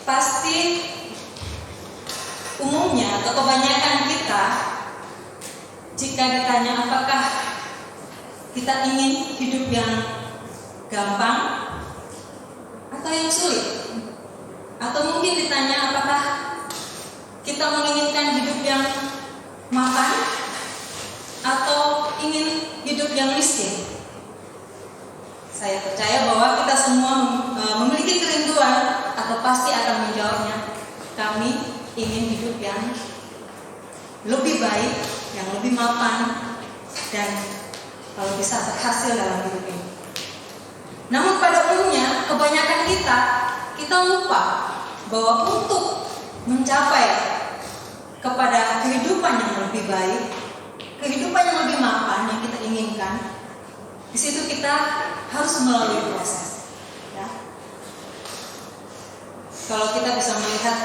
pasti umumnya atau kebanyakan kita, jika ditanya apakah kita ingin hidup yang gampang atau yang sulit, atau mungkin ditanya apakah kita menginginkan hidup yang mapan atau ingin hidup yang miskin. Saya percaya bahwa kita semua memiliki kerinduan atau pasti akan menjawabnya, kami ingin hidup yang lebih baik, yang lebih mapan, dan kalau bisa berhasil dalam hidup ini. Namun pada umumnya kebanyakan kita lupa bahwa untuk mencapai kepada kehidupan yang lebih baik, kehidupan yang lebih mapan yang kita inginkan, di situ kita harus melalui proses. Ya. Kalau kita bisa melihat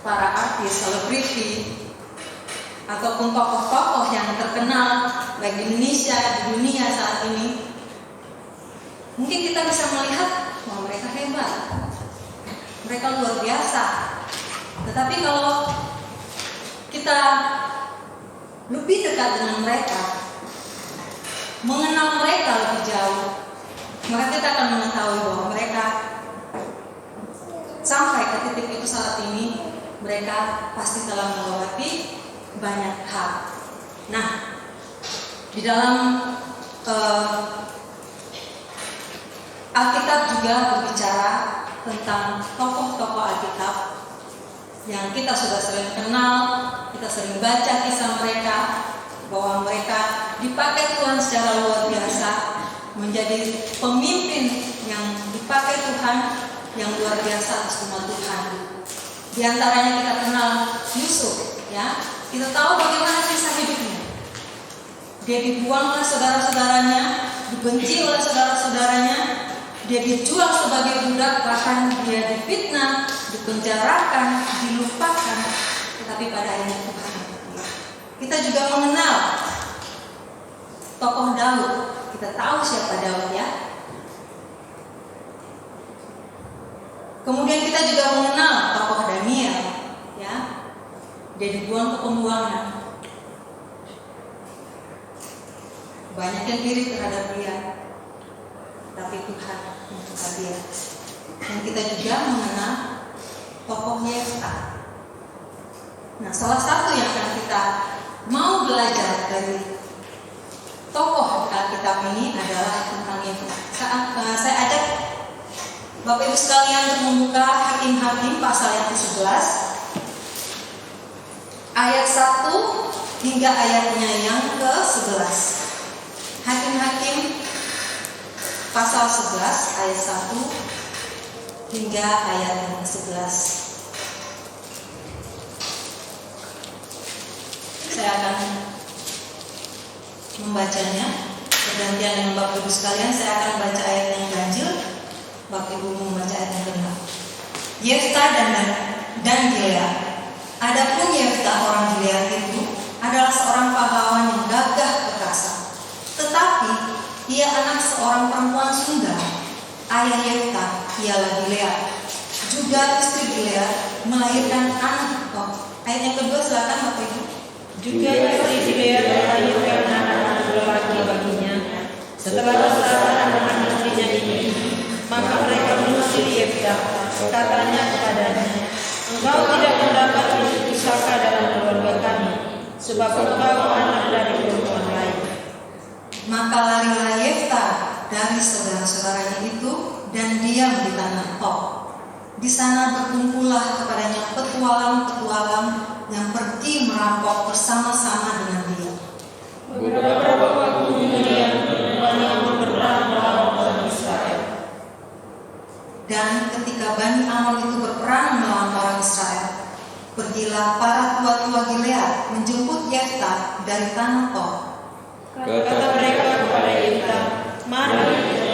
para artis, selebriti, ataupun tokoh-tokoh yang terkenal baik di Indonesia, di dunia saat ini, mungkin kita bisa melihat bahwa mereka hebat, mereka luar biasa. Tetapi kalau kita lebih dekat dengan mereka, mengenal mereka lebih jauh, maka kita akan mengetahui bahwa mereka sampai ke titik itu saat ini, mereka pasti telah melewati banyak hal. Nah, di dalam Alkitab juga berbicara tentang tokoh-tokoh Alkitab yang kita sudah sering kenal, kita sering baca kisah mereka, bahwa mereka dipakai Tuhan secara luar biasa, menjadi pemimpin yang dipakai Tuhan yang luar biasa atas umat Tuhan. Di antaranya kita kenal Yusuf, ya. Kita tahu bagaimana kisah hidupnya. Dia dibuang oleh saudara-saudaranya, dibenci oleh saudara-saudaranya, dia dijual sebagai budak, bahkan dia difitnah, dipenjarakan, dilupakan. Tetapi pada akhirnya Tuhan. Kita juga mengenal tokoh Daud. Kita tahu siapa Daud, ya. Kemudian kita juga mengenal tokoh Daniel, ya. Dia dibuang ke pembuangan. Banyak yang iri terhadap dia, tapi Tuhan membuka dia. Dan kita juga mengenal tokoh Yefta. Nah, salah satu yang akan kita mau belajar dari tokoh Alkitab ini adalah tentang Yefta. Saya ajak Bapak Ibu sekalian untuk membuka Hakim-Hakim pasal yang ke-11 ayat 1 hingga ayatnya yang ke-11. Hakim-Hakim pasal 11 ayat 1 hingga ayat yang ke-11. Saya akan membacanya bergantian dengan Bapak Ibu sekalian. Saya akan baca ayat yang ganjil, Bapak Ibu membaca ayat yang genap. Yefta dan Gilead. Adapun Yefta orang Gilead itu adalah seorang pahlawan yang gagah perkasa. Tetapi ia anak seorang perempuan Sunda. Ayah Yefta ialah Gilead. Juga istri Gilead melahirkan anak. Ayat yang kedua silakan Bapak Ibu. Juga istri Gilead melahirkan anak laki baginya. Setelah bersama dengan istrinya ini, maka mereka mengusir Yefta. Katanya kepadanya, engkau tidak mendapat pusaka dalam keluarga kami, sebab engkau anak dari perempuan lain. Maka larilah Yefta dari saudara-saudaranya itu dan diam di tanah Tob. Di sana berkumpullah kepadanya petualang-petualang yang pergi merampok bersama-sama dengan dia. Beberapa waktu kemudian Bani Amon berperang melawan orang Israel. Dan ketika Bani Amon itu berperang melawan orang Israel, pergilah para tua-tua Gilead menjemput Yefta dari tanah Tob. Kata mereka kepada Yefta, mari,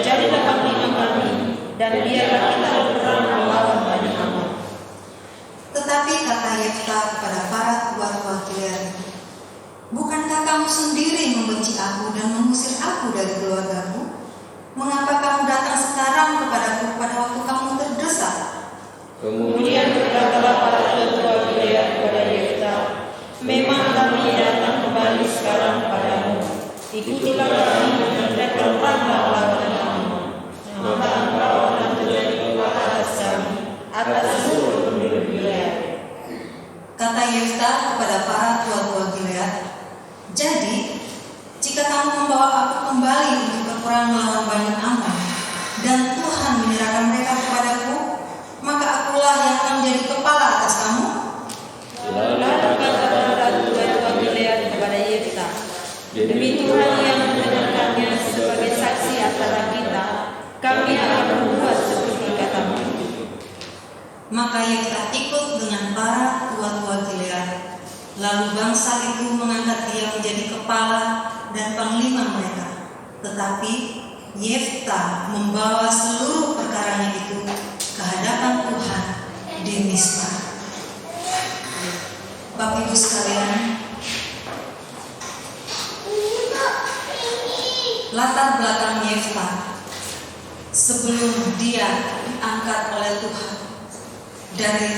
jadilah panglima kami, dan biarlah kita berperang melawan Bani Amon. Tetapi kata Yefta kepada para tua-tua Gilead, bukankah kamu sendiri membenci aku dan mengusir aku dari keluargamu? Mengapa kamu datang sekarang kepadaku pada waktu kamu terdesak? Kemudian berperang melawan Bani Ammon, dan Tuhan menyerahkan mereka kepadaku, maka akulah yang akan menjadi kepala atas kamu. Lalu kata tua-tua Gilead kepada Yefta, demi Tuhan yang mendengarkannya sebagai saksi antara kita, kami akan membuat seperti katamu. Maka Yefta ikut dengan para tua-tua Gilead. Lalu bangsa itu mengangkat dia menjadi kepala dan panglima mereka. Tetapi Yefta membawa seluruh perkaranya itu ke hadapan Tuhan di Mizpah. Bapak Ibu sekalian, latar belakang Yefta sebelum dia diangkat oleh Tuhan dari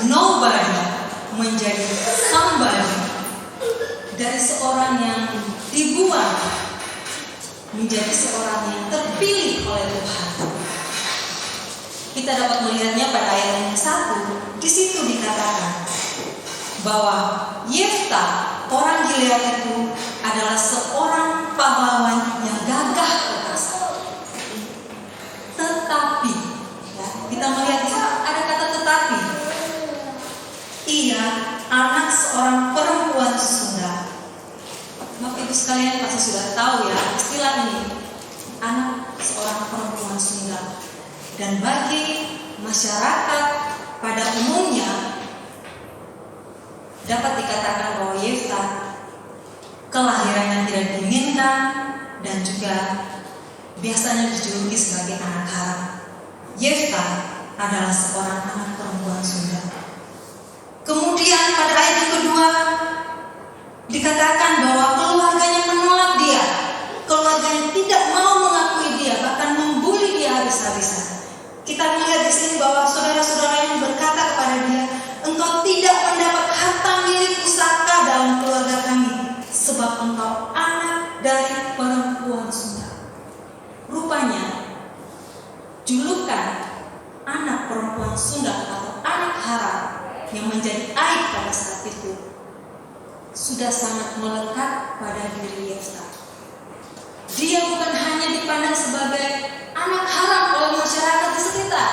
nobody menjadi somebody, dari seorang yang dibuang menjadi seorang yang terpilih oleh Tuhan. Kita dapat melihatnya pada ayat yang ke-1. Di situ dikatakan bahwa Yefta, orang Gilead itu adalah seorang pahlawan yang gagah perkasa. Tetapi, ya, kita melihat di situ ada kata tetapi. Ia anak seorang perempuan Sunda. Bapak Ibu sekalian pasti sudah tahu ya istilah ini, anak seorang perempuan Sunda. Dan bagi masyarakat pada umumnya dapat dikatakan bahwa Yefta kelahirannya tidak diinginkan dan juga biasanya dijuluki sebagai anak haram. Yefta adalah seorang anak perempuan Sunda. Kemudian pada ayat yang kedua dikatakan bahwa keluarganya menolak dia, keluarganya tidak mau mengakui dia, bahkan membuli dia habis-habisan. Kita melihat di sini bahwa saudara-saudaranya berkata kepada dia, engkau tidak mendapat harta milik pusaka dalam keluarga kami, sebab engkau anak dari perempuan Sunda. Rupanya julukan anak perempuan Sunda atau anak haram yang menjadi aib pada saat itu sudah sangat melekat pada diri Yefta. Dia bukan hanya dipandang sebagai anak haram oleh masyarakat di sekitar,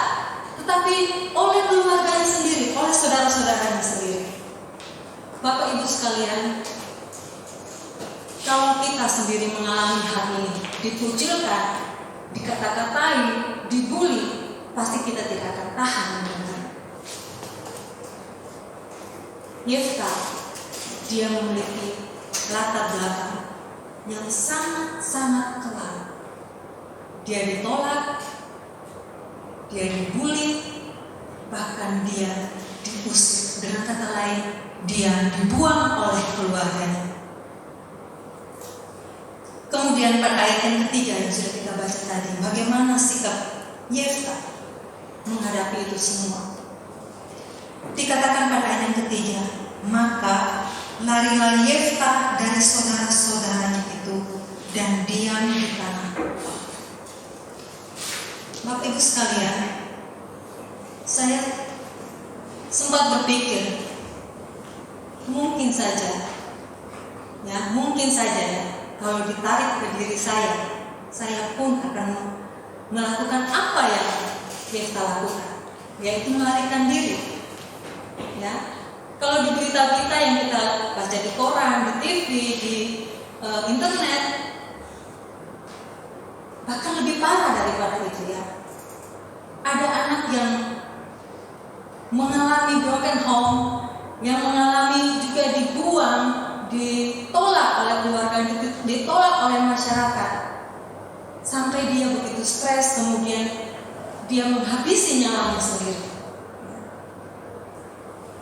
tetapi oleh keluarganya sendiri, oleh saudara-saudaranya sendiri. Bapak Ibu sekalian, kalau kita sendiri mengalami hal ini, dikucilkan, dikata-katai, dibully, pasti kita tidak akan tahan mendengar. Yefta, dia memiliki latar belakang yang sangat-sangat kelam. Dia ditolak, dia dibully, bahkan dia diusir. Dengan kata lain, dia dibuang oleh keluarganya. Kemudian pada ayat yang ketiga yang sudah kita baca tadi, bagaimana sikap Yefta menghadapi itu semua. Dikatakan pada ayat yang ketiga, maka larilah Yefta dari saudara-saudaranya itu dan diam di tanah. Bapak Ibu sekalian, saya sempat berpikir, mungkin saja kalau ditarik ke diri saya pun akan melakukan apa yang Yefta lakukan, yaitu melarikan diri. Ya, kalau di berita-berita yang kita baca di koran, di TV, di internet, bahkan lebih parah daripada itu ya. Ada anak yang mengalami broken home, yang mengalami juga dibuang, ditolak oleh keluarga, ditolak oleh masyarakat, sampai dia begitu stres, kemudian dia menghabisi nyawanya sendiri.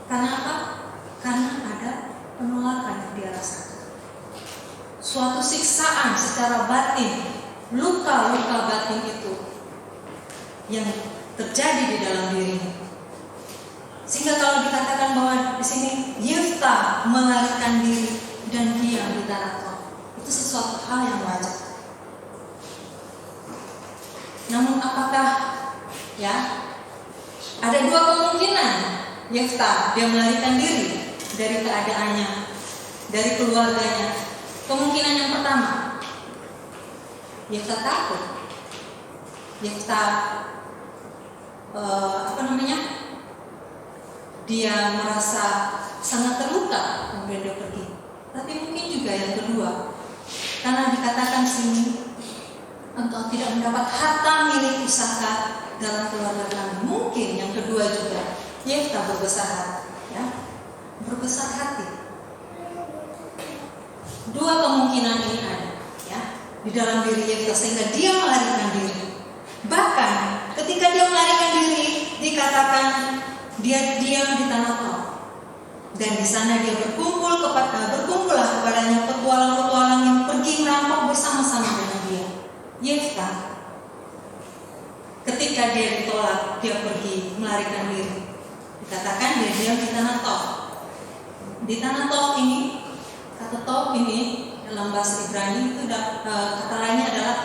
Karena apa? Karena ada penolakan yang dia rasakan, suatu siksaan secara batin, luka-luka batin itu yang terjadi di dalam dirinya. Sehingga kalau dikatakan bahwa di sini Yefta melarikan diri dan diam di tanah Tob, itu sesuatu hal yang wajar. Namun apakah ada dua kemungkinan Yefta dia melarikan diri dari keadaannya, dari keluarganya. Kemungkinan yang pertama, Yefta takut. Yefta dia merasa sangat terluka kemudian dia pergi. Tapi mungkin juga yang kedua, karena dikatakan sini, engkau tidak mendapat harta milik pusaka dalam keluarga kami. Mungkin yang kedua juga, Yefta berbesar hati, ya, berbesar hati. Dua kemungkinan ini ada, ya, di dalam diri Yefta sehingga dia melarikan diri. Bahkan ketika dia melarikan diri, dikatakan dia diam di tanah Tob. Dan di sana dia berkumpullah kepadanya petualang-petualang yang pergi merampok bersama-sama dengan dia. Yefta, ketika dia ditolak, dia pergi melarikan diri. Dikatakan dia diam di tanah Tob. Di tanah Tob ini, kata Tob ini dalam bahasa Ibrani itu kata lainnya adalah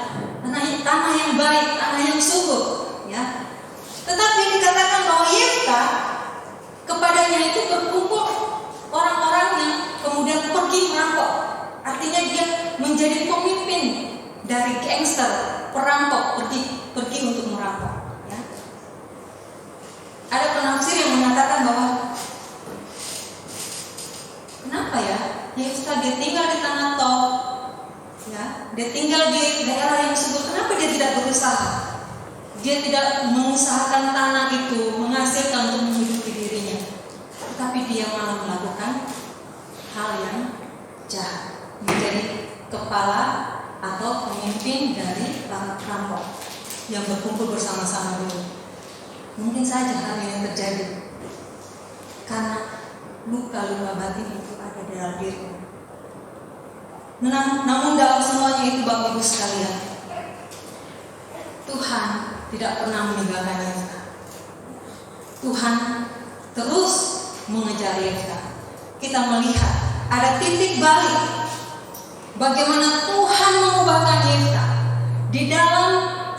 tanah yang baik, tanah yang subur, ya. Tetapi dikatakan bahwa Yefta kepadanya itu berkumpul orang-orang yang kemudian pergi merampok. Artinya dia menjadi pemimpin dari gangster perampok pergi untuk merampok, ya. Ada penafsir yang mengatakan bahwa kenapa ya Yefta dia tinggal di tanah Tob, ya, dia tinggal di daerah yang subur, kenapa dia tidak berusaha? Dia tidak mengusahakan tanah itu menghasilkan untuk menghidupi dirinya, tetapi dia malah melakukan hal yang jahat, menjadi kepala atau pemimpin dari para perampok yang berkumpul bersama-sama dulu. Mungkin saja hal yang terjadi karena luka-luka batin itu ada di dalam dirinya. Namun dalam semuanya itu Bapak Ibu sekalian, Tuhan tidak pernah meninggalkan Yefta. Tuhan terus mengejar Yefta. Kita melihat ada titik balik bagaimana Tuhan mengubahkan Yefta di dalam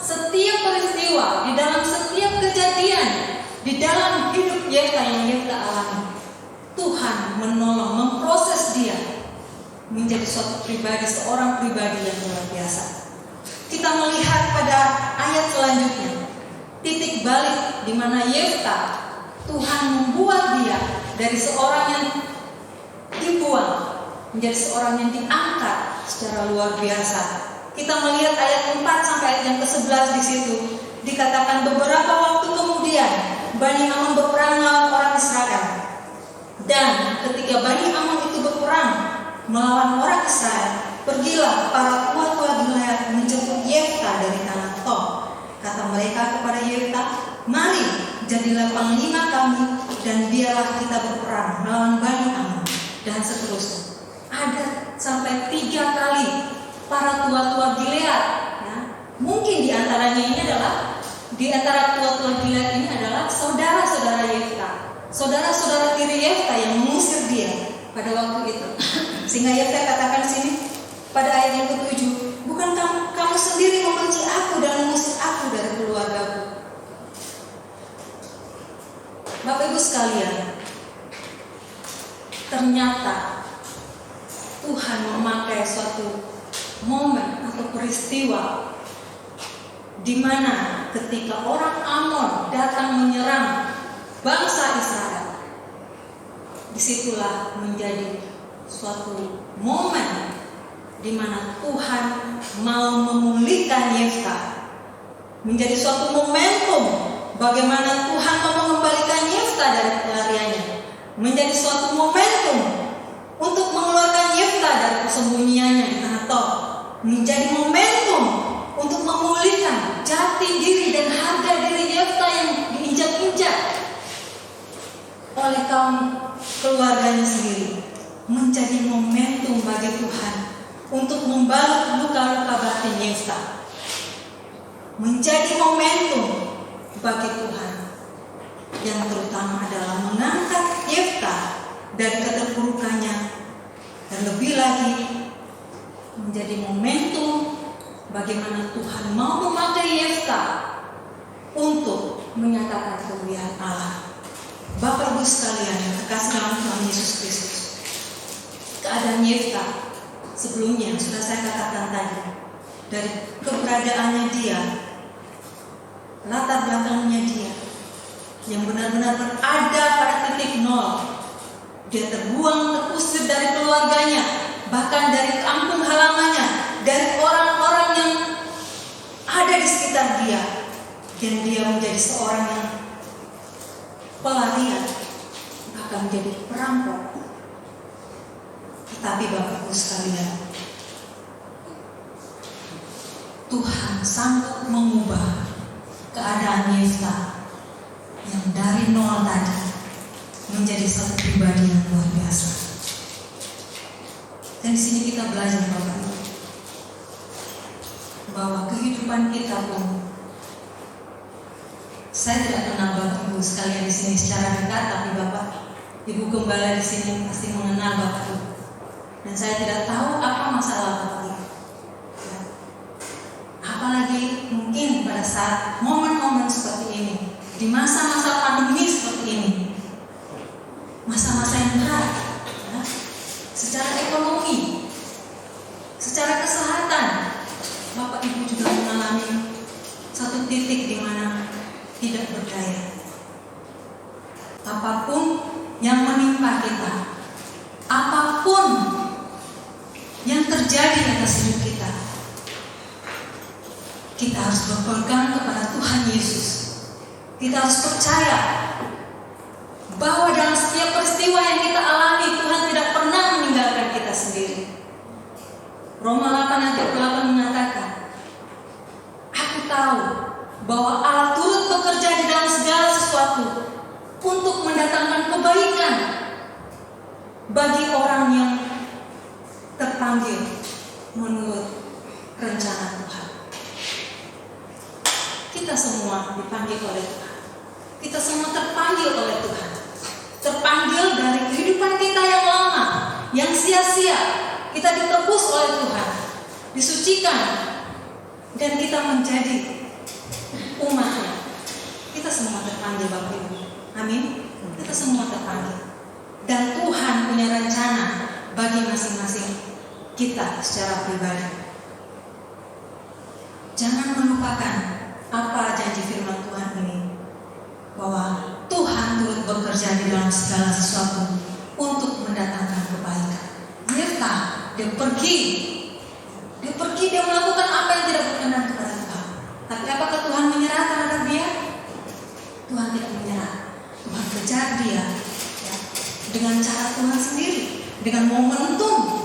setiap peristiwa, di dalam setiap kejadian, di dalam hidup Yefta yang Yefta alami. Tuhan menolong, memproses dia menjadi suatu pribadi, seorang pribadi yang luar biasa. Kita melihat pada ayat selanjutnya, titik balik di mana Yefta, Tuhan membuat dia dari seorang yang dibuang menjadi seorang yang diangkat secara luar biasa. Kita melihat ayat 4 sampai ayat yang ke-11 di situ. Dikatakan beberapa waktu kemudian Bani Amon berperang melawan orang Israel. Dan ketika Bani Amon itu berperang melawan orang Israel, pergilah para tua-tua Gilead menjemput Yefta dari tanah Tob. Kata mereka kepada Yefta, mari jadilah panglima kami dan biarlah kita berperang melawan Bani Amon. Dan seterusnya. Ada sampai 3 kali para tua-tua Gilead, ya. Mungkin di antaranya ini adalah, di antara tua-tua Gilead ini adalah saudara-saudara Yefta, saudara-saudara tiri Yefta yang mengusir dia pada waktu itu. Sehingga Yefta katakan sini pada ayat yang ke-7, bukan kamu sendiri membenci aku dan mengusir aku dari keluargaku. Bapak Ibu sekalian, ternyata Tuhan memakai suatu momen atau peristiwa di mana ketika orang Amon datang menyerang bangsa Israel, disitulah menjadi suatu momen di mana Tuhan mau memulihkan Yefta, menjadi suatu momentum bagaimana Tuhan mau mengembalikan Yefta dari pelariannya, menjadi suatu momentum untuk mengeluarkan Yefta dari persembunyiannya di tanah Tob, menjadi momentum untuk memulihkan jati diri dan harga diri Yefta yang diinjak-injak oleh kaum keluarganya sendiri, menjadi momentum bagi Tuhan untuk membalut luka-luka batin Yefta, menjadi momentum bagi Tuhan yang terutama adalah mengangkat Yefta dari keterpurukannya, dan lebih lagi menjadi momentum bagaimana Tuhan mau memakai Yefta untuk menyatakan kemuliaan Allah. Bapak Ibu sekalian yang terkasih dalam Tuhan Yesus Kristus, keadaan Yefta sebelumnya sudah saya katakan tadi, dari keberadaannya dia, latar belakangnya dia, yang benar-benar berada pada titik nol. Dia terbuang, terusir dari keluarganya, bahkan dari kampung halamannya, dari orang-orang yang ada di sekitar dia, dan dia menjadi seorang yang pelarian, bahkan menjadi perampok. Tetapi Bapak Ibu sekalian, Tuhan sanggup mengubah keadaan Yefta yang dari nol tadi menjadi satu pribadi yang luar biasa. Dan di sini kita belajar Bapak Ibu, bahwa kehidupan kita pun, saya tidak kenal Bapak Ibu sekalian di sini secara dekat, tapi Bapak Ibu Gembala di sini pasti mengenal Bapak Ibu. Dan saya tidak tahu apa masalah Bapak Ibu. Ya. Apalagi mungkin pada saat momen-momen seperti ini, di masa-masa pandemi seperti ini, masa-masa yang berat, ya, secara ekonomi, secara kesehatan, Bapak Ibu juga mengalami satu titik di mana tidak berdaya. Apapun yang menimpa kita, apapun yang terjadi atas hidup kita, kita harus berpegang kepada Tuhan Yesus. Kita harus percaya bahwa dalam setiap peristiwa yang kita alami, Tuhan tidak pernah meninggalkan kita sendiri. Roma 8 ayat 8 mengatakan, aku tahu bahwa Allah turut bekerja di dalam segala sesuatu untuk mendatangkan kebaikan bagi orang yang terpanggil menurut rencana Tuhan. Kita semua dipanggil oleh Tuhan. Kita semua terpanggil oleh Tuhan. Terpanggil dari kehidupan kita yang lama, yang sia-sia. Kita ditebus oleh Tuhan, disucikan, dan kita menjadi umatnya. Kita semua terpanggil Bapak Ibu. Amin. Kita semua terpanggil. Dan Tuhan punya rencana bagi masing-masing kita secara pribadi. Jangan melupakan apa janji firman Tuhan ini, bahwa Tuhan turut bekerja di dalam segala sesuatu untuk mendatangkan kebaikan. Yefta, dia pergi, dia melakukan apa yang tidak berkenan kepada Tuhan. Tapi apakah Tuhan menyerah terhadap dia? Tuhan tidak menyerah. Tuhan kejar dia, ya, dengan cara Tuhan sendiri, dengan momentum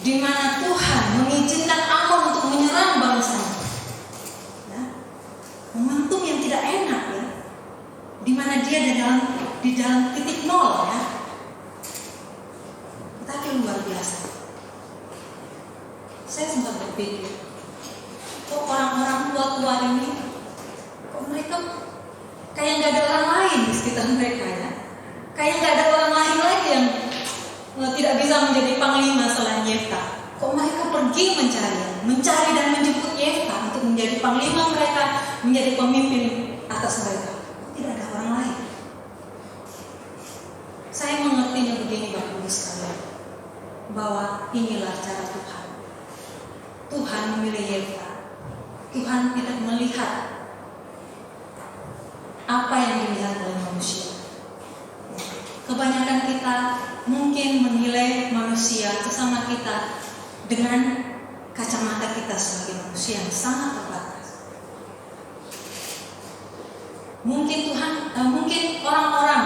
di mana Tuhan mengizinkan Amon untuk menyerang bangsa. Ya. Momentum yang tidak enak, ya, di mana dia di dalam titik nol, ya. Tapi luar biasa. Saya sempat berpikir, kok orang-orang tua-tua ini, kok mereka kayak nggak ada orang lain di sekitar mereka, ya? Kayak nggak ada orang lain lagi yang tidak bisa menjadi panglima selain Yefta. Kok mereka pergi mencari dan menjemput Yefta untuk menjadi panglima mereka, menjadi pemimpin atas mereka? Tidak ada orang lain. Saya mengertinya begini Bapak Ibu sekalian, bahwa inilah cara Tuhan. Tuhan memilih Yefta. Tuhan tidak melihat apa yang dilihat oleh manusia. Kebanyakan kita mungkin menilai manusia sesama kita dengan kacamata kita sebagai manusia yang sangat terbatas. Mungkin orang-orang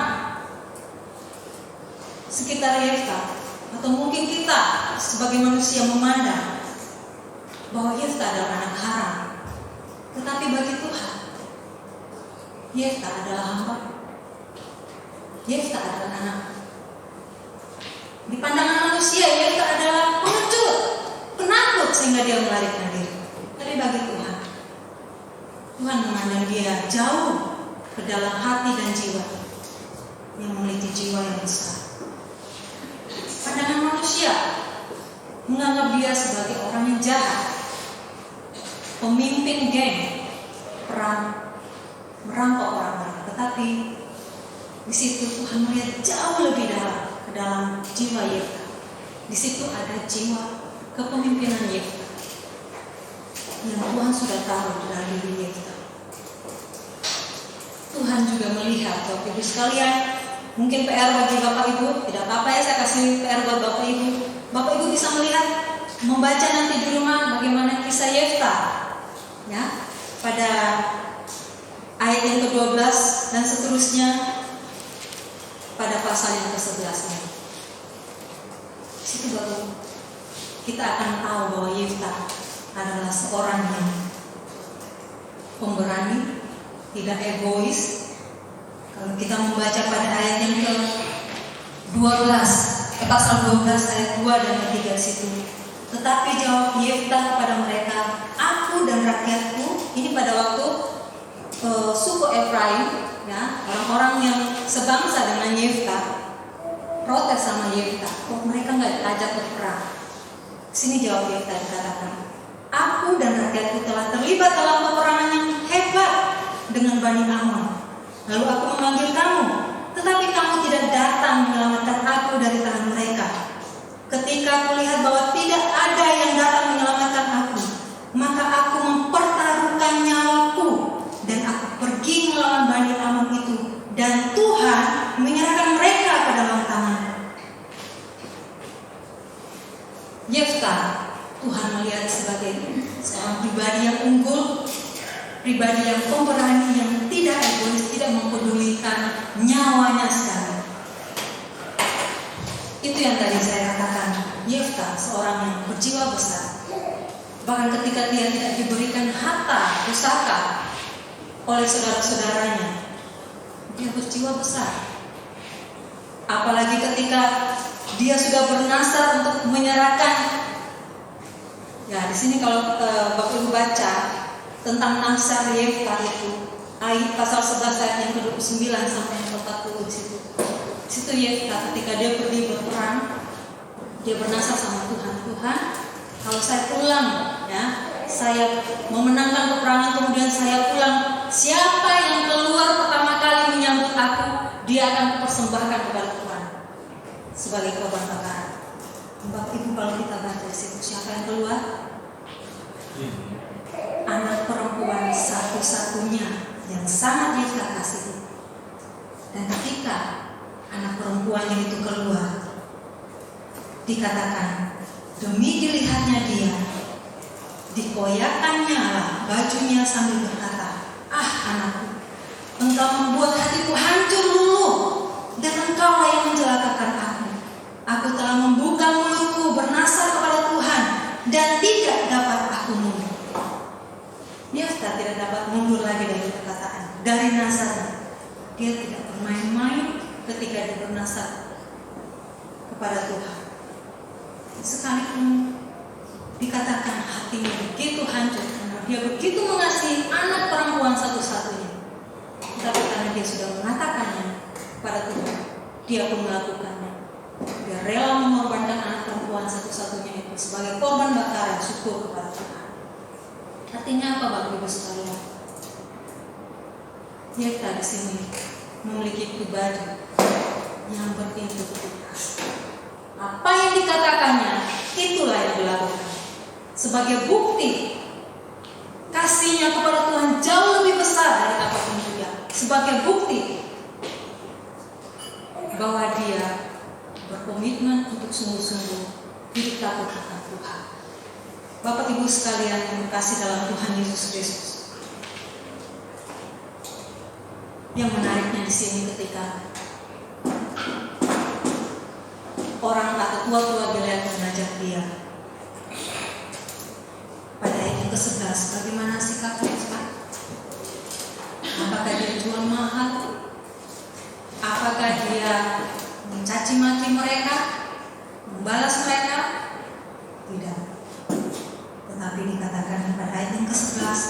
sekitar Yefta, atau mungkin kita sebagai manusia memandang bahwa Yefta adalah anak haram. Tetapi bagi Tuhan, Yefta adalah hamba. Yefta adalah anak. Di pandangan manusia, Yefta adalah pengecut, penakut sehingga dia melarikan diri. Tapi bagi Tuhan, Tuhan memandang dia jauh ke dalam hati dan jiwa, yang memiliki jiwa yang besar. Pandangan manusia menganggap dia sebagai orang yang jahat, pemimpin geng, merampok orang-orang. Tetapi di situ Tuhan melihat jauh lebih dalam ke dalam jiwa Yefta. Di situ ada jiwa kepemimpinan Yefta. yang Tuhan sudah taruh dalam diri Yefta. Tuhan juga melihat, Bapak Ibu sekalian, mungkin PR bagi Bapak Ibu, tidak apa-apa ya saya kasih PR buat Bapak Ibu. Bapak Ibu bisa melihat, membaca nanti di rumah bagaimana kisah Yefta, ya, pada ayat yang ke-12 dan seterusnya pada pasal yang ke-11. Situ baru kita akan tahu bahwa Yefta adalah seorang yang pemberani, tidak egois. Kalau kita membaca pada ayat yang ke-12, pasal 12 ayat 2 dan 3 situ. Tetapi jawab Yefta kepada mereka, aku dan rakyatku, ini pada waktu suku Efraim, ya, orang-orang yang sebangsa dengan Yefta, protes sama Yefta, kok mereka nggak diajak berperang. Sini jawab Yefta dikatakan, aku dan rakyatku telah terlibat dalam peperangan yang hebat dengan Bani Ammon. Lalu aku memanggil kamu, tetapi kamu tidak datang menyelamatkan aku dari tangan mereka. Ketika aku lihat bahwa tidak ada yang datang menyelamatkan aku, maka aku mempertaruhkan nyawaku dan aku pergi melawan Bani Ammon itu, dan Tuhan menyerahkan mereka ke dalam tanganku. Yefta Tuhan melihat sebagai seorang pribadi yang unggul, pribadi yang pemberani, yang tidak egois, tidak mempedulikan nyawanya sekali. Itu yang tadi saya katakan, Yefta seorang yang berjiwa besar. Bahkan ketika dia tidak diberikan harta, pusaka oleh saudara-saudaranya, dia berjiwa besar. Apalagi ketika dia sudah bernasar untuk menyerahkan. Ya, di sini kalau Bapak Ibu baca tentang nasar Yefta itu, ayat pasal 11 ayat yang ke-29 sampai yang ke-40 di situ. Di situ Yefta ketika dia pergi berperang, dia bernasar sama Tuhan, Tuhan, kalau saya pulang, ya, saya memenangkan peperangan kemudian saya pulang, siapa yang keluar pertama kali menyambut aku, dia akan persembahkan kepada Tuhan sebagai korban bakaran. Bapak Ibu kalau kita baca di situ, siapa yang keluar? Anak perempuan satu-satunya yang sangat Yefta kasih. Dan ketika anak perempuannya itu keluar, dikatakan demi dilihatnya dia, dikoyakannya lah bajunya sambil berkata, ah anakku, engkau membuat hatiku hancur luluh, dan engkau yang mencelakakan aku. Aku telah membuka mulutku bernasar kepada Tuhan, dan tidak dapat aku mundur. Yefta tidak dapat mundur lagi dari perkataan, dari nasarnya. Dia tidak bermain-main ketika dia bernasar kepada Tuhan. Sekalipun dikatakan hatinya begitu hancur, karena dia begitu mengasihi anak perempuan satu-satunya, tapi karena dia sudah mengatakannya kepada Tuhan, dia pun melakukannya. Dia rela mengorbankan anak perempuan satu-satunya itu sebagai korban bakaran syukur kepada Tuhan. Artinya apa Bapak Ibu sekalian? Yefta di sini memiliki pribadi yang berintegritas. Apa yang dikatakannya, itulah yang dilakukan. Sebagai bukti kasihnya kepada Tuhan jauh lebih besar dari apapun juga. Sebagai bukti bahwa dia berkomitmen untuk sungguh-sungguh hidup takut akan Tuhan. Bapak Ibu sekalian yang dikasihi dalam Tuhan Yesus Kristus. Yang menariknya di sini ketika orang atau tua-tua Gilead mengajak dia pada ayat ke-11, bagaimana sikapnya Pak? Apakah dia jual mahal? Apakah dia mencaci maki mereka, membalas mereka? Tidak. Tetapi dikatakan pada ayat yang ke-11,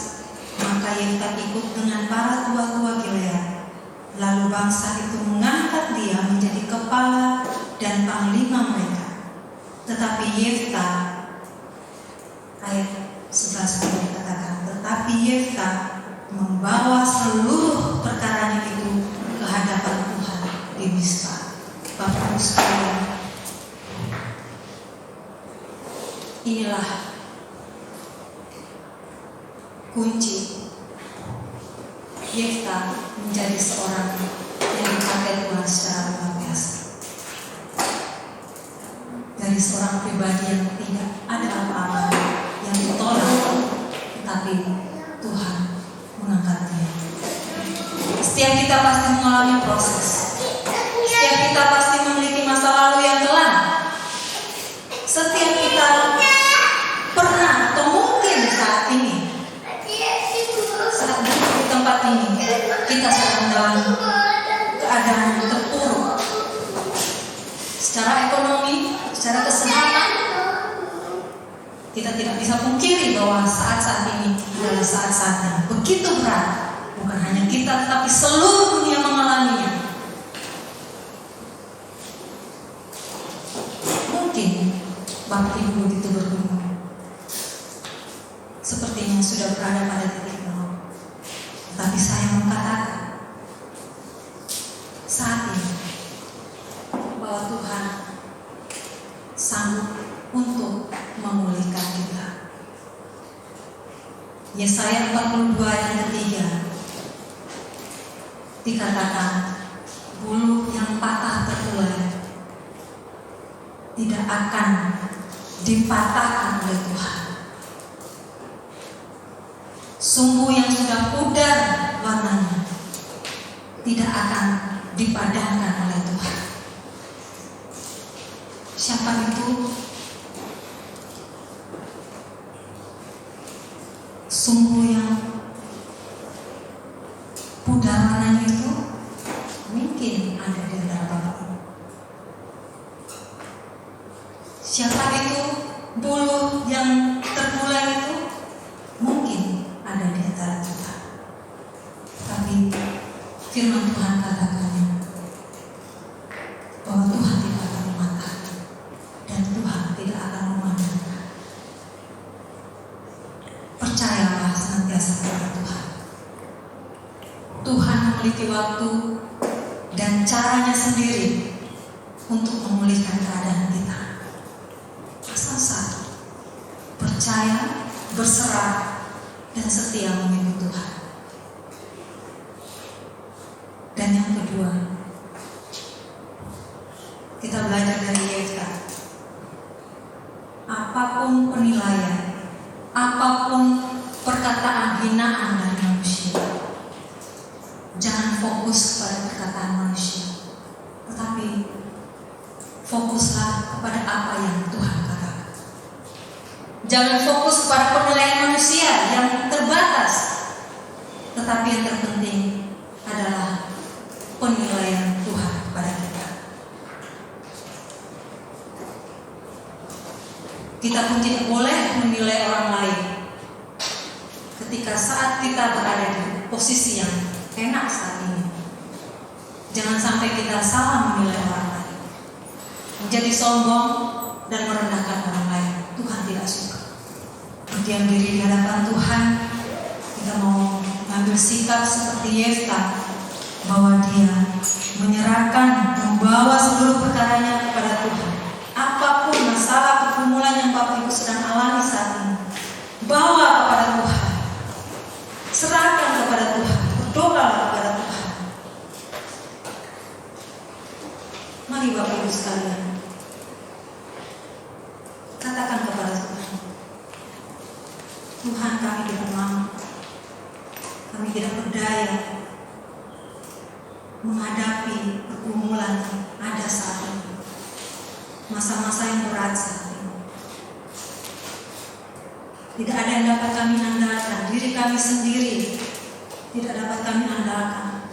maka Yefta ikut dengan para tua-tua Gilead. Lalu bangsa itu mengangkat dia menjadi kepala dan panglima mereka. Tetapi Yefta, ayat 11 dikatakan, tetapi Yefta membawa seluruh perkaranya itu ke hadapan Tuhan di Mizpa. Bapak Ibu sekalian, inilah kunci Yefta menjadi seorang yang dipakai Tuhan secara luar biasa. Dari seorang pribadi yang tidak ada apa-apa, yang ditolak, tetapi Tuhan mengangkat dia. Setiap kita pasti mengalami proses. Setiap kita pasti memiliki masa lalu yang kelam. Setiap kita pernah atau mungkin saat ini, saat duduk di tempat ini, kita sedang dalam keadaan terpuruk secara ekonomi, secara kesehatan. Kita tidak bisa pungkiri bahwa saat-saat ini adalah saat-saat yang begitu berat. Bukan hanya kita, tetapi seluruh dunia mengalaminya. Mungkin Bapak Ibu begitu bergumul, sepertinya sudah berada pada titik nol. Tapi saya mau katakan saat ini bahwa Tuhan sanggup untuk memulihkan kita. Yesaya 42 ayat ketiga dikatakan, bulu yang patah tertular tidak akan dipatahkan oleh Tuhan. Sumbu yang sudah pudar warnanya tidak akan dipadamkan oleh Tuhan. Siapa itu? Sumbu yang pudar warnanya itu mungkin ada di antara Bapak Ibu. Siapa itu? Bulu yang tertular itu mungkin ada di antara kita. Tapi firman Tuhan katakan bahwa Tuhan tidak akan mematahkan dan Tuhan tidak akan memandangkan. Percayalah senantiasa kepada Tuhan. Tuhan memiliki waktu dan caranya sendiri untuk memulihkan keadaan kita. Asal satu, percaya, berserah, dan setia mengikut Tuhan. Dan yang kedua, kita belajar dari Yefta. Apapun penilaian, apapun perkataan hinaan dari manusia, jangan fokus pada perkataan manusia, tetapi fokuslah kepada apa yang Tuhan katakan. Jangan fokus kepada penilaian manusia yang terbatas, tetapi yang terpenting adalah penilaian Tuhan kepada kita. Kita pun tidak boleh menilai orang lain ketika saat kita berada di posisi yang enak saat ini. Jangan sampai kita salah menilai orang lain, menjadi sombong dan merendahkan orang lain. Tuhan tidak suka. Berdiam diri di hadapan Tuhan, kita mau mengambil sikap seperti Yefta, bahwa dia menyerahkan, membawa seluruh perkaranya kepada Tuhan. Apapun masalah pergumulan yang Bapak Ibu sedang alami saat ini, bawa kepada Tuhan, serahkan kepada Tuhan, berdoa kepada Tuhan. Mari Bapak Ibu sekalian, katakan kepada Tuhan, Tuhan, kami tidak mampu, kami tidak berdaya menghadapi pergumulan yang ada saat ini, masa-masa yang berat saat ini. Tidak ada yang dapat kami andalkan, diri kami sendiri tidak dapat kami andalkan.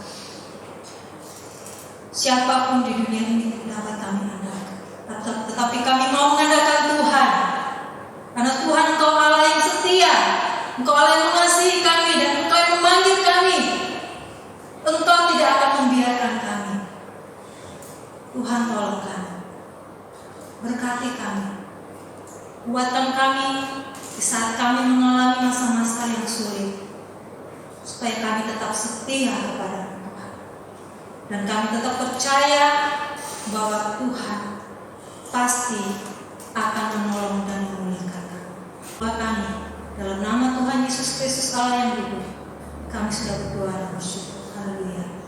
Siapapun di dunia ini tidak dapat kami andalkan, tetapi kami mau mengandalkan Tuhan, karena Tuhan Engkau Allah yang setia, Engkau Allah yang mengasihi kami, dan Engkau yang memanggil kami. Engkau tidak akan membiarkan kami. Tuhan, tolong kami, berkati kami, kuatkan kami di saat kami mengalami masa-masa yang sulit, supaya kami tetap setia kepada Tuhan, dan kami tetap percaya bahwa Tuhan pasti akan menolong dan memulihkan kami. Dalam nama Tuhan Yesus Kristus Allah yang hidup, kami sudah berdoa dan bersyukur. Haleluya.